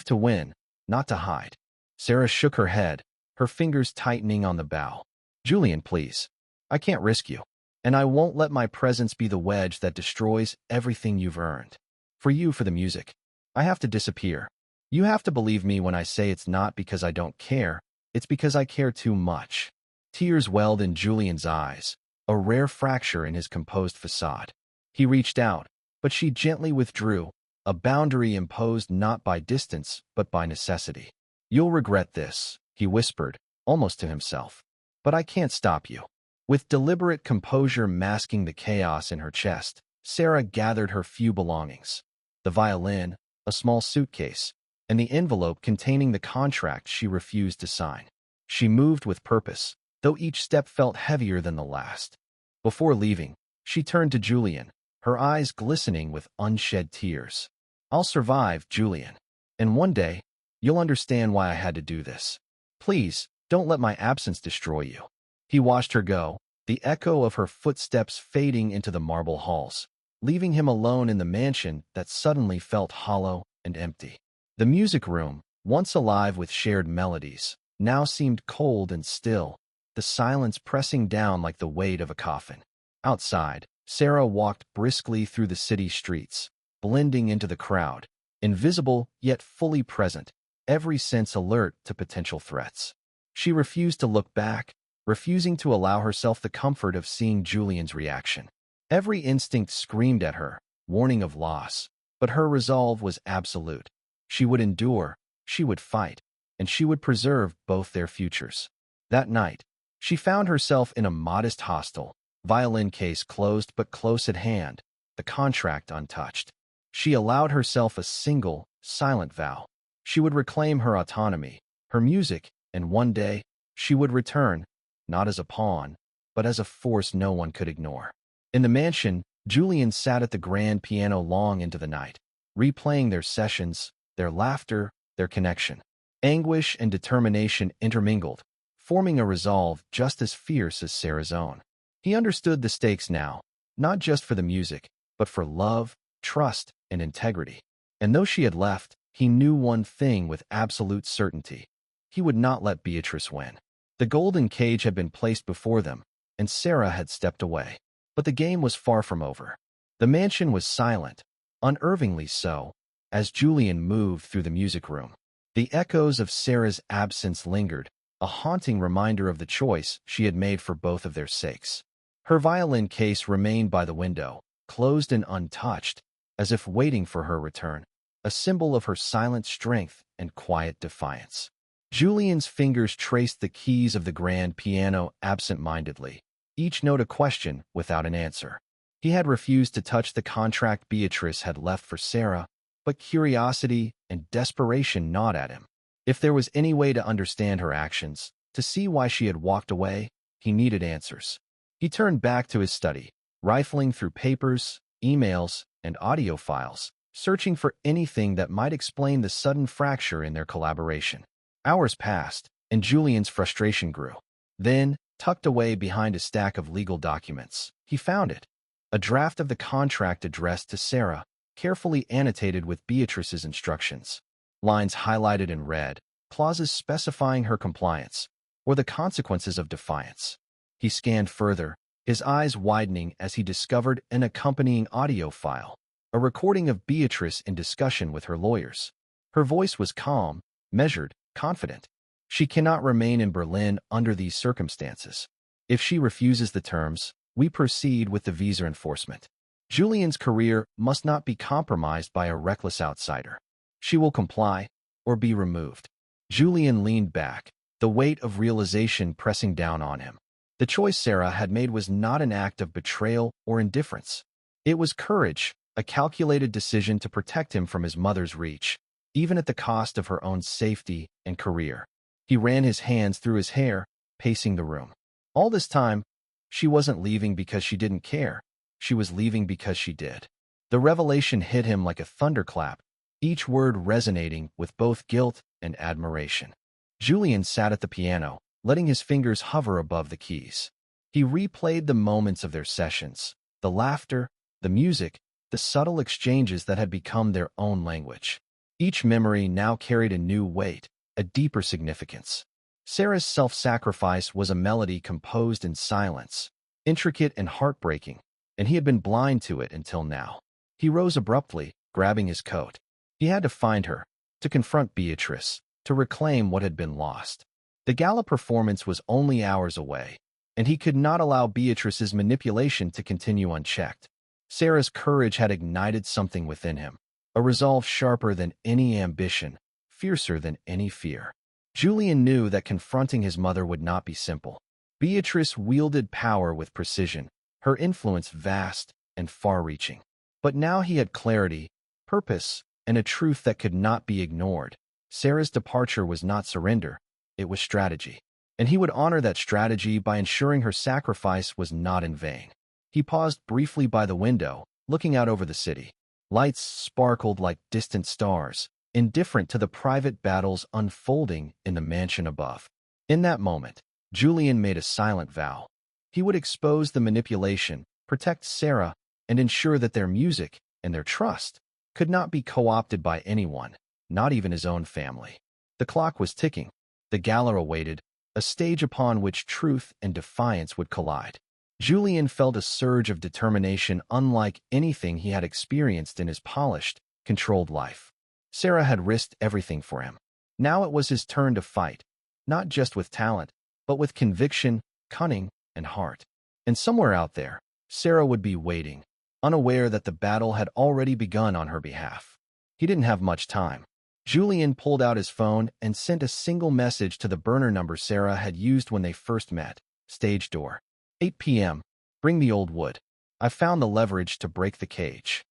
Speaker 1: to win, not to hide." Sarah shook her head, her fingers tightening on the bow. "Julian, please. I can't risk you. And I won't let my presence be the wedge that destroys everything you've earned. For the music. I have to disappear. You have to believe me when I say it's not because I don't care, it's because I care too much." Tears welled in Julian's eyes, a rare fracture in his composed facade. He reached out, but she gently withdrew, a boundary imposed not by distance but by necessity. "You'll regret this," he whispered, almost to himself. "But I can't stop you." With deliberate composure masking the chaos in her chest, Sarah gathered her few belongings. The violin, a small suitcase, and the envelope containing the contract she refused to sign. She moved with purpose, though each step felt heavier than the last. Before leaving, she turned to Julian, her eyes glistening with unshed tears. "I'll survive, Julian. And one day, you'll understand why I had to do this. Please, don't let my absence destroy you." He watched her go, the echo of her footsteps fading into the marble halls, leaving him alone in the mansion that suddenly felt hollow and empty. The music room, once alive with shared melodies, now seemed cold and still, the silence pressing down like the weight of a coffin. Outside, Sarah walked briskly through the city streets, blending into the crowd, invisible yet fully present, every sense alert to potential threats. She refused to look back, refusing to allow herself the comfort of seeing Julian's reaction. Every instinct screamed at her, warning of loss, but her resolve was absolute. She would endure, she would fight, and she would preserve both their futures. That night, she found herself in a modest hostel, violin case closed but close at hand, the contract untouched. She allowed herself a single, silent vow. She would reclaim her autonomy, her music, and one day, she would return, not as a pawn, but as a force no one could ignore. In the mansion, Julian sat at the grand piano long into the night, replaying their sessions, their laughter, their connection. Anguish and determination intermingled, forming a resolve just as fierce as Sarah's own. He understood the stakes now, not just for the music, but for love, trust, and integrity. And though she had left, he knew one thing with absolute certainty. He would not let Beatrice win. The golden cage had been placed before them, and Sarah had stepped away. But the game was far from over. The mansion was silent, unnervingly so, as Julian moved through the music room. The echoes of Sarah's absence lingered, a haunting reminder of the choice she had made for both of their sakes. Her violin case remained by the window, closed and untouched, as if waiting for her return, a symbol of her silent strength and quiet defiance. Julian's fingers traced the keys of the grand piano absent-mindedly, each note a question without an answer. He had refused to touch the contract Beatrice had left for Sarah, but curiosity and desperation gnawed at him. If there was any way to understand her actions, to see why she had walked away, he needed answers. He turned back to his study, rifling through papers, emails, and audio files, searching for anything that might explain the sudden fracture in their collaboration. Hours passed, and Julian's frustration grew. Then, tucked away behind a stack of legal documents, he found it. A draft of the contract addressed to Sarah, carefully annotated with Beatrice's instructions. Lines highlighted in red, clauses specifying her compliance, or the consequences of defiance. He scanned further, his eyes widening as he discovered an accompanying audio file, a recording of Beatrice in discussion with her lawyers. Her voice was calm, measured, confident. She cannot remain in Berlin under these circumstances. If she refuses the terms, we proceed with the visa enforcement. Julian's career must not be compromised by a reckless outsider. She will comply or be removed. Julian leaned back, the weight of realization pressing down on him. The choice Sarah had made was not an act of betrayal or indifference. It was courage, a calculated decision to protect him from his mother's reach, even at the cost of her own safety and career. He ran his hands through his hair, pacing the room. All this time, she wasn't leaving because she didn't care. She was leaving because she did. The revelation hit him like a thunderclap, each word resonating with both guilt and admiration. Julian sat at the piano, letting his fingers hover above the keys. He replayed the moments of their sessions, the laughter, the music, the subtle exchanges that had become their own language. Each memory now carried a new weight, a deeper significance. Sarah's self-sacrifice was a melody composed in silence, intricate and heartbreaking, and he had been blind to it until now. He rose abruptly, grabbing his coat. He had to find her, to confront Beatrice, to reclaim what had been lost. The gala performance was only hours away, and he could not allow Beatrice's manipulation to continue unchecked. Sarah's courage had ignited something within him, a resolve sharper than any ambition, fiercer than any fear. Julian knew that confronting his mother would not be simple. Beatrice wielded power with precision, her influence vast and far-reaching. But now he had clarity, purpose, and a truth that could not be ignored. Sarah's departure was not surrender, it was strategy. And he would honor that strategy by ensuring her sacrifice was not in vain. He paused briefly by the window, looking out over the city. Lights sparkled like distant stars, indifferent to the private battles unfolding in the mansion above. In that moment, Julian made a silent vow. He would expose the manipulation, protect Sarah, and ensure that their music and their trust could not be co-opted by anyone, not even his own family. The clock was ticking. The gala awaited, a stage upon which truth and defiance would collide. Julian felt a surge of determination unlike anything he had experienced in his polished, controlled life. Sarah had risked everything for him. Now it was his turn to fight, not just with talent, but with conviction, cunning, and heart. And somewhere out there, Sarah would be waiting, unaware that the battle had already begun on her behalf. He didn't have much time. Julian pulled out his phone and sent a single message to the burner number Sarah had used when they first met. Stage door. 8 p.m. Bring the old wood. I've found the leverage to break the cage.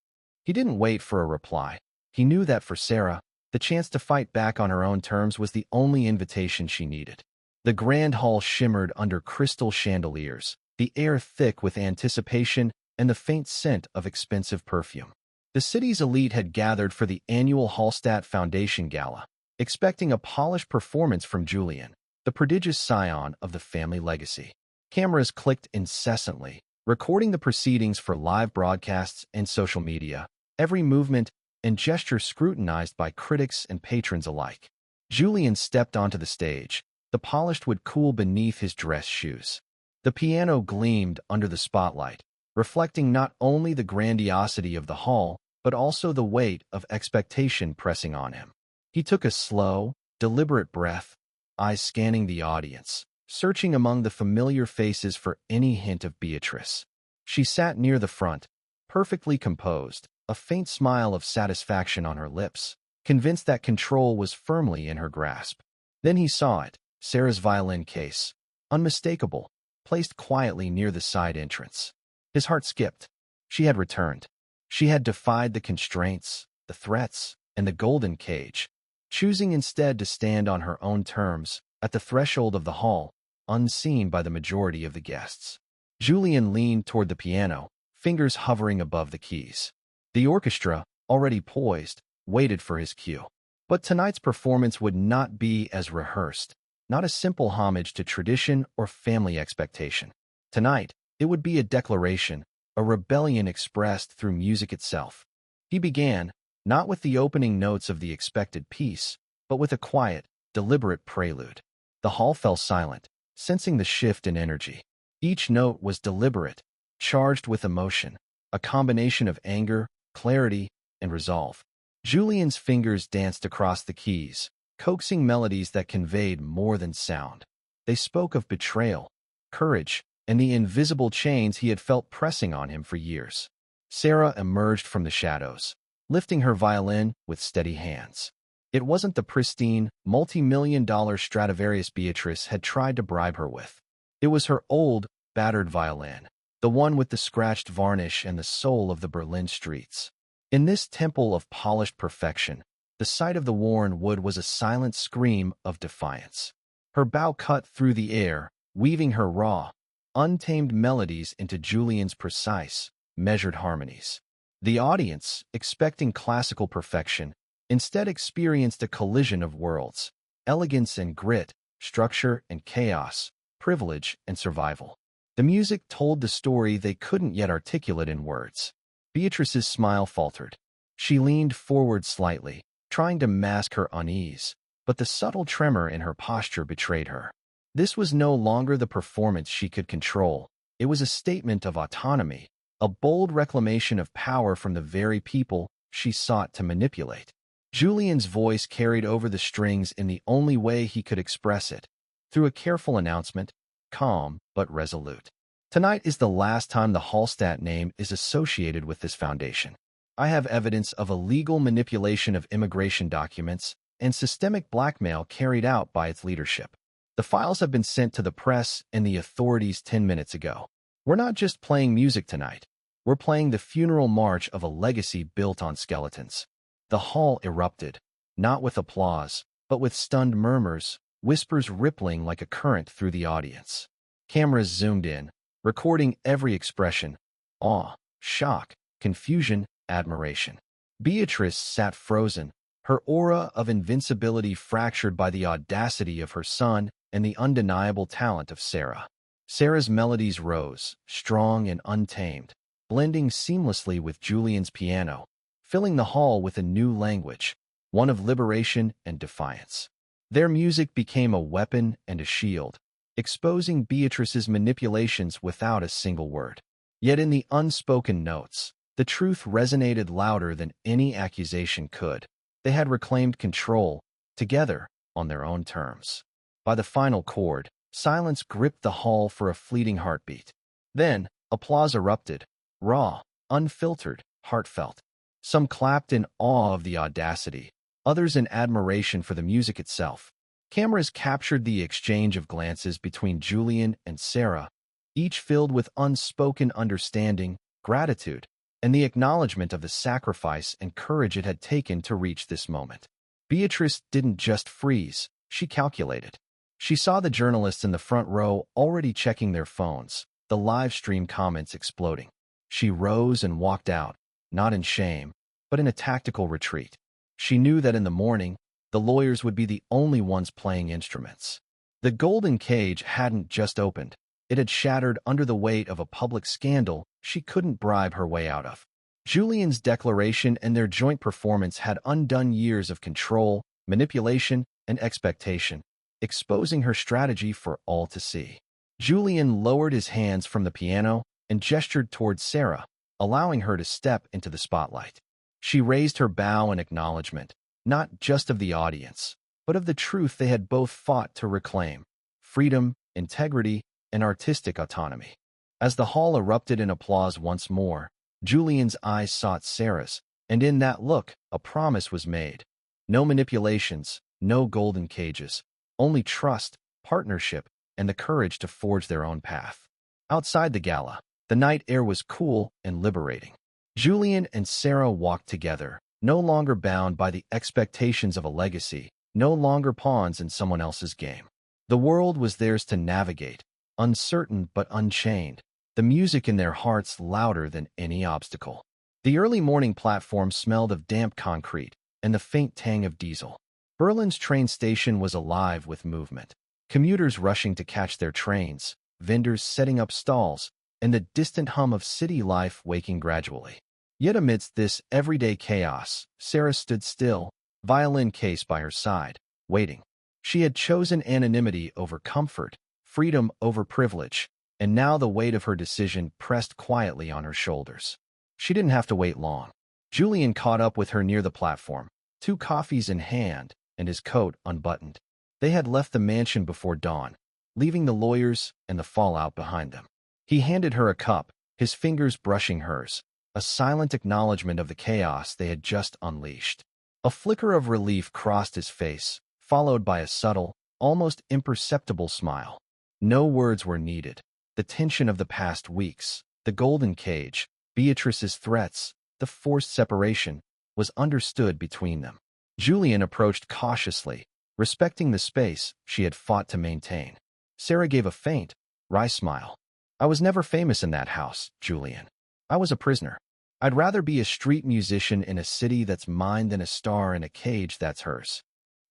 Speaker 1: He didn't wait for a reply. He knew that for Sarah, the chance to fight back on her own terms was the only invitation she needed. The grand hall shimmered under crystal chandeliers, the air thick with anticipation and the faint scent of expensive perfume. The city's elite had gathered for the annual Hallstatt Foundation Gala, expecting a polished performance from Julian, the prodigious scion of the family legacy. Cameras clicked incessantly, recording the proceedings for live broadcasts and social media, every movement and gesture scrutinized by critics and patrons alike. Julian stepped onto the stage, the polished wood cool beneath his dress shoes. The piano gleamed under the spotlight, reflecting not only the grandiosity of the hall, but also the weight of expectation pressing on him. He took a slow, deliberate breath, eyes scanning the audience, searching among the familiar faces for any hint of Beatrice. She sat near the front, perfectly composed, a faint smile of satisfaction on her lips, convinced that control was firmly in her grasp. Then he saw it, Sarah's violin case, unmistakable, placed quietly near the side entrance. His heart skipped. She had returned. She had defied the constraints, the threats, and the golden cage, choosing instead to stand on her own terms, at the threshold of the hall, unseen by the majority of the guests. Julian leaned toward the piano, fingers hovering above the keys. The orchestra, already poised, waited for his cue. But tonight's performance would not be as rehearsed, not a simple homage to tradition or family expectation. Tonight, it would be a declaration, a rebellion expressed through music itself. He began, not with the opening notes of the expected piece, but with a quiet, deliberate prelude. The hall fell silent, sensing the shift in energy. Each note was deliberate, charged with emotion, a combination of anger, clarity, and resolve. Julian's fingers danced across the keys, coaxing melodies that conveyed more than sound. They spoke of betrayal, courage, and the invisible chains he had felt pressing on him for years. Sarah emerged from the shadows, lifting her violin with steady hands. It wasn't the pristine, multi-million-dollar Stradivarius Beatrice had tried to bribe her with. It was her old, battered violin, the one with the scratched varnish and the soul of the Berlin streets. In this temple of polished perfection, the sight of the worn wood was a silent scream of defiance. Her bow cut through the air, weaving her raw, untamed melodies into Julian's precise, measured harmonies. The audience, expecting classical perfection, instead experienced a collision of worlds: elegance and grit, structure and chaos, privilege and survival. The music told the story they couldn't yet articulate in words. Beatrice's smile faltered. She leaned forward slightly, trying to mask her unease, but the subtle tremor in her posture betrayed her. This was no longer the performance she could control. It was a statement of autonomy, a bold reclamation of power from the very people she sought to manipulate. Julian's voice carried over the strings in the only way he could express it, through a careful announcement, calm but resolute. Tonight is the last time the Hallstatt name is associated with this foundation. I have evidence of illegal manipulation of immigration documents and systemic blackmail carried out by its leadership. The files have been sent to the press and the authorities 10 minutes ago. We're not just playing music tonight. We're playing the funeral march of a legacy built on skeletons. The hall erupted, not with applause, but with stunned murmurs, whispers rippling like a current through the audience. Cameras zoomed in, recording every expression: awe, shock, confusion, admiration. Beatrice sat frozen, her aura of invincibility fractured by the audacity of her son and the undeniable talent of Sarah. Sarah's melodies rose, strong and untamed, blending seamlessly with Julian's piano, filling the hall with a new language, one of liberation and defiance. Their music became a weapon and a shield, exposing Beatrice's manipulations without a single word. Yet in the unspoken notes, the truth resonated louder than any accusation could. They had reclaimed control, together, on their own terms. By the final chord, silence gripped the hall for a fleeting heartbeat. Then, applause erupted, raw, unfiltered, heartfelt. Some clapped in awe of the audacity, others in admiration for the music itself. Cameras captured the exchange of glances between Julian and Sarah, each filled with unspoken understanding, gratitude, and the acknowledgement of the sacrifice and courage it had taken to reach this moment. Beatrice didn't just freeze, she calculated. She saw the journalists in the front row already checking their phones, the live stream comments exploding. She rose and walked out, not in shame, but in a tactical retreat. She knew that in the morning, the lawyers would be the only ones playing instruments. The golden cage hadn't just opened. It had shattered under the weight of a public scandal she couldn't bribe her way out of. Julian's declaration and their joint performance had undone years of control, manipulation, and expectation, exposing her strategy for all to see. Julian lowered his hands from the piano and gestured towards Sarah, allowing her to step into the spotlight. She raised her bow in acknowledgement, not just of the audience, but of the truth they had both fought to reclaim: freedom, integrity, and artistic autonomy. As the hall erupted in applause once more, Julian's eyes sought Sarah's, and in that look, a promise was made. No manipulations, no golden cages, only trust, partnership, and the courage to forge their own path. Outside the gala, the night air was cool and liberating. Julian and Sarah walked together, no longer bound by the expectations of a legacy, no longer pawns in someone else's game. The world was theirs to navigate, uncertain but unchained, the music in their hearts louder than any obstacle. The early morning platform smelled of damp concrete and the faint tang of diesel. Berlin's train station was alive with movement. Commuters rushing to catch their trains, vendors setting up stalls, and the distant hum of city life waking gradually. Yet amidst this everyday chaos, Sarah stood still, violin case by her side, waiting. She had chosen anonymity over comfort, freedom over privilege, and now the weight of her decision pressed quietly on her shoulders. She didn't have to wait long. Julian caught up with her near the platform, 2 coffees in hand and his coat unbuttoned. They had left the mansion before dawn, leaving the lawyers and the fallout behind them. He handed her a cup, his fingers brushing hers, a silent acknowledgement of the chaos they had just unleashed. A flicker of relief crossed his face, followed by a subtle, almost imperceptible smile. No words were needed. The tension of the past weeks, the golden cage, Beatrice's threats, the forced separation, was understood between them. Julian approached cautiously, respecting the space she had fought to maintain. Sarah gave a faint, wry smile. I was never famous in that house, Julian. I was a prisoner. I'd rather be a street musician in a city that's mine than a star in a cage that's hers.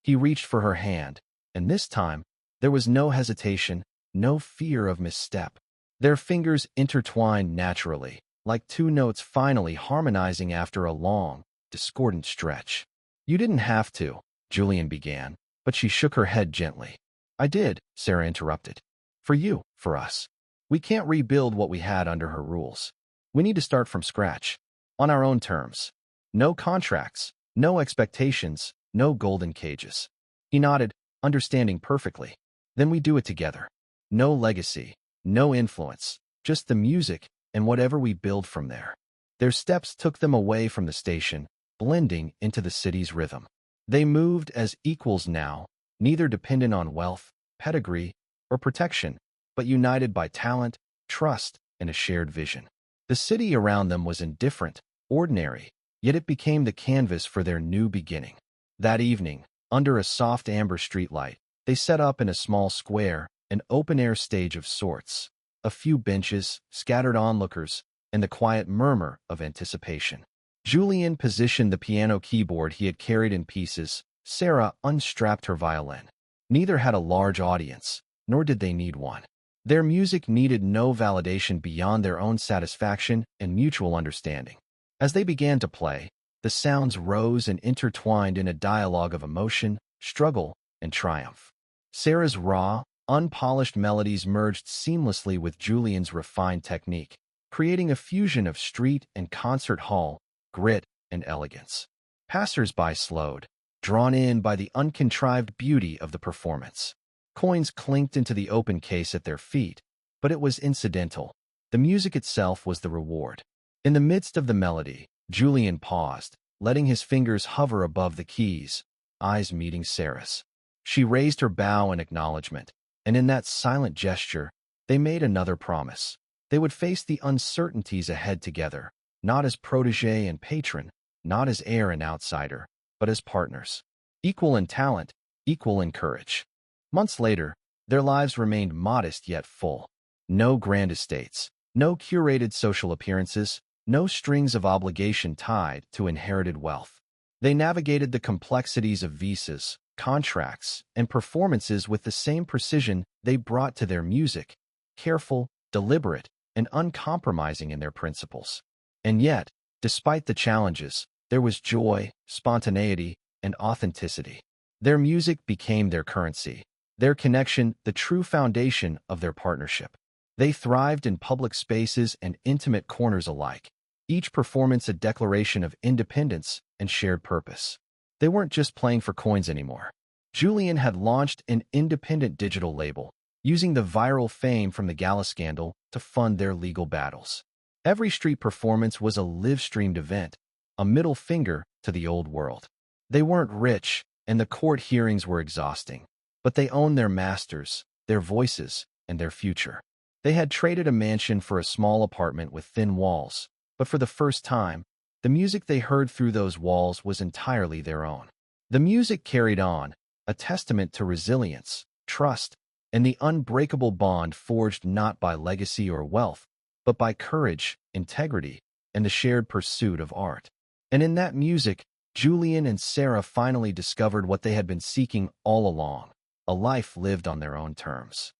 Speaker 1: He reached for her hand, and this time, there was no hesitation, no fear of misstep. Their fingers intertwined naturally, like 2 notes finally harmonizing after a long, discordant stretch. You didn't have to, Julian began, but she shook her head gently. I did, Sarah interrupted. For you, for us. We can't rebuild what we had under her rules. We need to start from scratch, on our own terms. No contracts, no expectations, no golden cages. He nodded, understanding perfectly. Then we do it together. No legacy, no influence, just the music and whatever we build from there. Their steps took them away from the station, blending into the city's rhythm. They moved as equals now, neither dependent on wealth, pedigree, or protection, but united by talent, trust, and a shared vision. The city around them was indifferent, ordinary, yet it became the canvas for their new beginning. That evening, under a soft amber streetlight, they set up in a small square, an open-air stage of sorts. A few benches, scattered onlookers, and the quiet murmur of anticipation. Julian positioned the piano keyboard he had carried in pieces. Sarah unstrapped her violin. Neither had a large audience, nor did they need one. Their music needed no validation beyond their own satisfaction and mutual understanding. As they began to play, the sounds rose and intertwined in a dialogue of emotion, struggle, and triumph. Sarah's raw, unpolished melodies merged seamlessly with Julian's refined technique, creating a fusion of street and concert hall, grit and elegance. Passers-by slowed, drawn in by the uncontrived beauty of the performance. Coins clinked into the open case at their feet, but it was incidental. The music itself was the reward. In the midst of the melody, Julian paused, letting his fingers hover above the keys, eyes meeting Sarah's. She raised her bow in acknowledgement, and in that silent gesture, they made another promise. They would face the uncertainties ahead together, not as protege and patron, not as heir and outsider, but as partners. Equal in talent, equal in courage. Months later, their lives remained modest yet full. No grand estates, no curated social appearances, no strings of obligation tied to inherited wealth. They navigated the complexities of visas, contracts, and performances with the same precision they brought to their music, careful, deliberate, and uncompromising in their principles. And yet, despite the challenges, there was joy, spontaneity, and authenticity. Their music became their currency, their connection the true foundation of their partnership. They thrived in public spaces and intimate corners alike, each performance a declaration of independence and shared purpose. They weren't just playing for coins anymore. Julian had launched an independent digital label, using the viral fame from the gala scandal to fund their legal battles. Every street performance was a live-streamed event, a middle finger to the old world. They weren't rich, and the court hearings were exhausting, but they owned their masters, their voices, and their future. They had traded a mansion for a small apartment with thin walls, but for the first time, the music they heard through those walls was entirely their own. The music carried on, a testament to resilience, trust, and the unbreakable bond forged not by legacy or wealth, but by courage, integrity, and the shared pursuit of art. And in that music, Julian and Sarah finally discovered what they had been seeking all along, a life lived on their own terms.